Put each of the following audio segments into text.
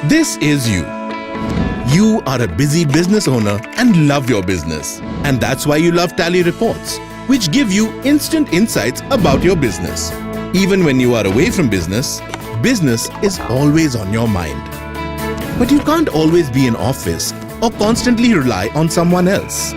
This is you. You are a busy business owner and love your business. And that's why you love Tally reports, which give you instant insights about your business. Even when you are away from business, business is always on your mind. But you can't always be in office or constantly rely on someone else.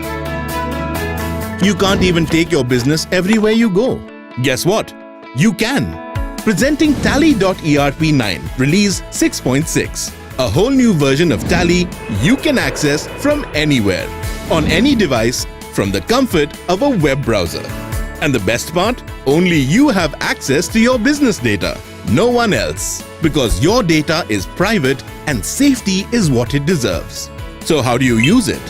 You can't even take your business everywhere you go. Guess what? You can. Presenting Tally.ERP9 Release 6.6. A whole new version of Tally you can access from anywhere, on any device, from the comfort of a web browser. And the best part? Only you have access to your business data. No one else. Because your data is private and safety is what it deserves. So how do you use it?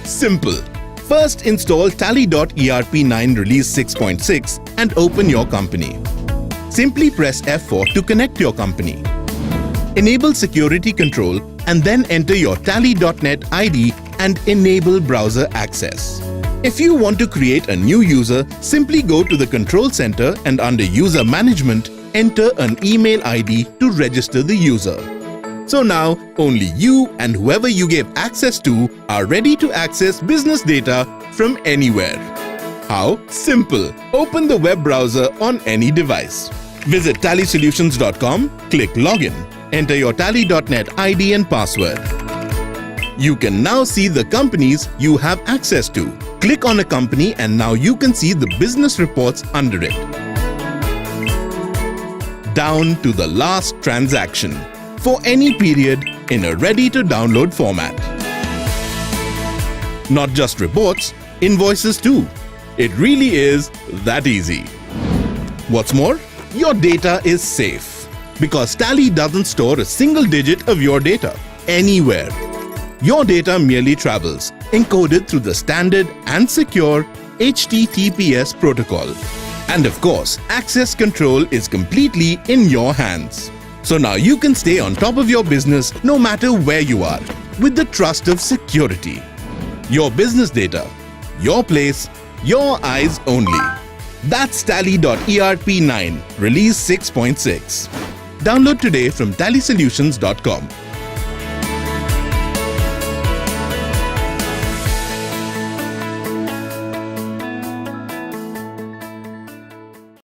Simple. First, install Tally.ERP9 Release 6.6 and open your company. Simply press F4 to connect your company. Enable security control and then enter your Tally.net ID and enable browser access. If you want to create a new user, simply go to the Control Center and under User Management, enter an email ID to register the user. So now, only you and whoever you gave access to are ready to access business data from anywhere. How? Simple. Open the web browser on any device. Visit tallysolutions.com, click Login, enter your Tally.net ID and password. You can now see the companies you have access to. Click on a company and now you can see the business reports under it. Down to the last transaction for any period in a ready-to-download format. Not just reports, invoices too. It really is that easy. What's more, your data is safe because Tally doesn't store a single digit of your data anywhere. Your data merely travels, encoded through the standard and secure HTTPS protocol. And of course, access control is completely in your hands. So now you can stay on top of your business no matter where you are, with the trust of security. Your business data, your place, your eyes only. That's Tally.ERP9 Release 6.6. Download today from tallysolutions.com.